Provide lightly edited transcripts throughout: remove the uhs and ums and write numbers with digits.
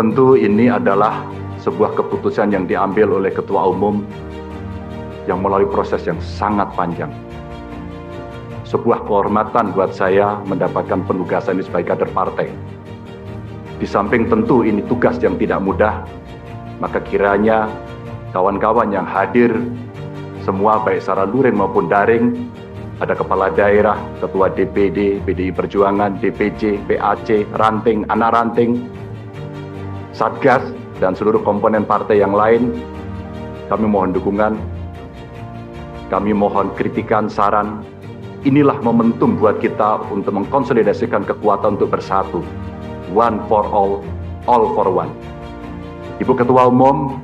Tentu ini adalah sebuah keputusan yang diambil oleh Ketua Umum yang melalui proses yang sangat panjang. Sebuah kehormatan buat saya mendapatkan penugasan ini sebagai kader partai. Di samping tentu ini tugas yang tidak mudah, maka kiranya kawan-kawan yang hadir, semua baik secara luring maupun daring, ada kepala daerah, ketua DPD, PDI Perjuangan, DPC, PAC, ranting, anak ranting, Satgas, dan seluruh komponen partai yang lain, kami mohon dukungan, kami mohon kritikan, saran. Inilah momentum buat kita untuk mengkonsolidasikan kekuatan untuk bersatu. One for all for one. Ibu Ketua Umum,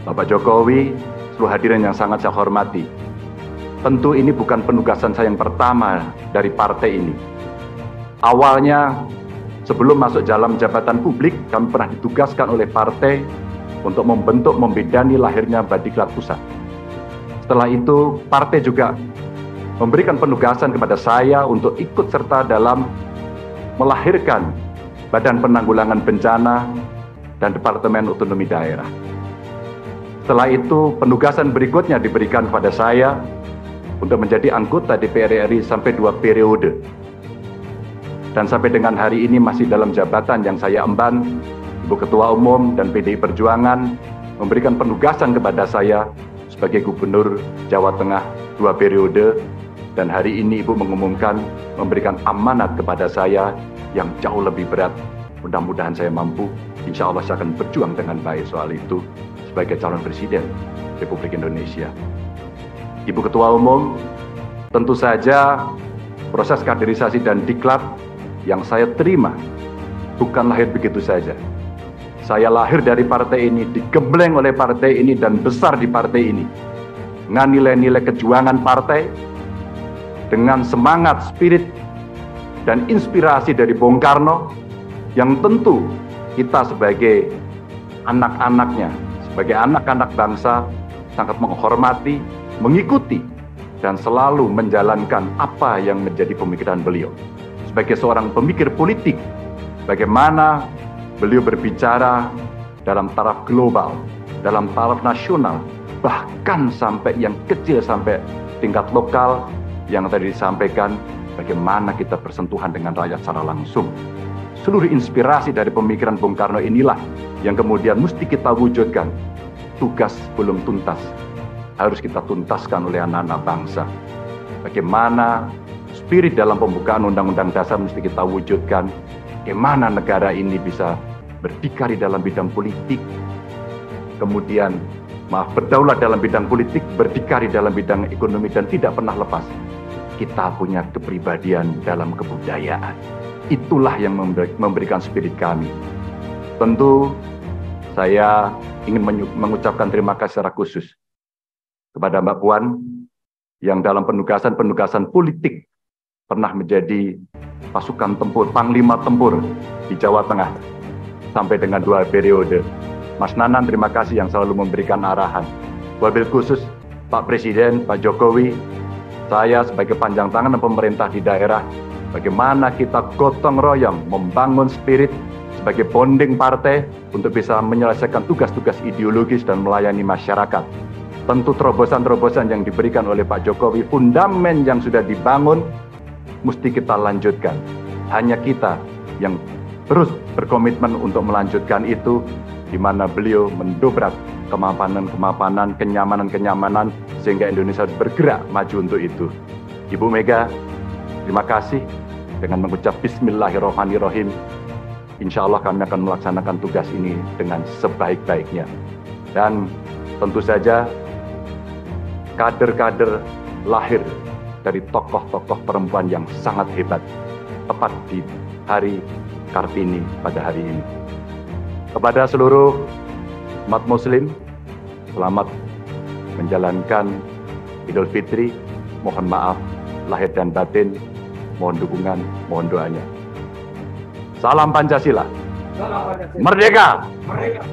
Bapak Jokowi, seluruh hadirin yang sangat saya hormati. Tentu ini bukan penugasan saya yang pertama dari partai ini. Awalnya, sebelum masuk dalam jabatan publik, kami pernah ditugaskan oleh partai untuk membentuk, membidani lahirnya Badiklat Pusat. Setelah itu, partai juga memberikan penugasan kepada saya untuk ikut serta dalam melahirkan Badan Penanggulangan Bencana dan Departemen Otonomi Daerah. Setelah itu, penugasan berikutnya diberikan kepada saya untuk menjadi anggota DPR RI sampai 2 periode. Dan sampai dengan hari ini masih dalam jabatan yang saya emban, Ibu Ketua Umum dan PDI Perjuangan memberikan penugasan kepada saya sebagai Gubernur Jawa Tengah 2 periode, dan hari ini Ibu mengumumkan memberikan amanat kepada saya yang jauh lebih berat. Mudah-mudahan saya mampu, insya Allah saya akan berjuang dengan baik soal itu sebagai calon Presiden Republik Indonesia. Ibu Ketua Umum, tentu saja proses kaderisasi dan diklat yang saya terima bukan lahir begitu saja. Saya lahir dari partai ini, digembleng oleh partai ini, dan besar di partai ini. Dengan nilai-nilai kejuangan partai, dengan semangat, spirit, dan inspirasi dari Bung Karno, yang tentu kita sebagai anak-anaknya, sebagai anak-anak bangsa, sangat menghormati, mengikuti, dan selalu menjalankan apa yang menjadi pemikiran beliau. Sebagai seorang pemikir politik, bagaimana beliau berbicara dalam taraf global, dalam taraf nasional, bahkan sampai yang kecil, sampai tingkat lokal, yang tadi disampaikan, bagaimana kita bersentuhan dengan rakyat secara langsung. Seluruh inspirasi dari pemikiran Bung Karno inilah yang kemudian mesti kita wujudkan. Tugas belum tuntas, harus kita tuntaskan oleh anak-anak bangsa. Bagaimana spirit dalam pembukaan Undang-Undang Dasar mesti kita wujudkan. Bagaimana negara ini bisa berdikari dalam bidang politik, kemudian berdaulat dalam bidang politik, berdikari dalam bidang ekonomi, dan tidak pernah lepas kita punya kepribadian dalam kebudayaan. Itulah yang memberikan spirit kami. Tentu saya ingin mengucapkan terima kasih secara khusus kepada Mbak Puan yang dalam penugasan politik pernah menjadi pasukan tempur, panglima tempur di Jawa Tengah sampai dengan 2 periode. Mas Nanan, terima kasih yang selalu memberikan arahan. Wabil khusus Pak Presiden, Pak Jokowi, saya sebagai panjang tangan pemerintah di daerah, bagaimana kita gotong royong membangun spirit sebagai bonding partai untuk bisa menyelesaikan tugas-tugas ideologis dan melayani masyarakat. Tentu terobosan-terobosan yang diberikan oleh Pak Jokowi, fundamen yang sudah dibangun, mesti kita lanjutkan. Hanya kita yang terus berkomitmen untuk melanjutkan itu, di mana beliau mendobrak kemapanan-kemapanan, kenyamanan-kenyamanan, sehingga Indonesia bergerak maju untuk itu. Ibu Mega, terima kasih. Dengan mengucap Bismillahirrahmanirrahim, insya Allah kami akan melaksanakan tugas ini dengan sebaik-baiknya. Dan tentu saja kader-kader lahir dari tokoh-tokoh perempuan yang sangat hebat, tepat di hari Kartini pada hari ini. Kepada seluruh umat muslim, selamat menjalankan Idul Fitri. Mohon maaf lahir dan batin, mohon dukungan, mohon doanya. Salam Pancasila. Salam Pancasila. Merdeka. Merdeka.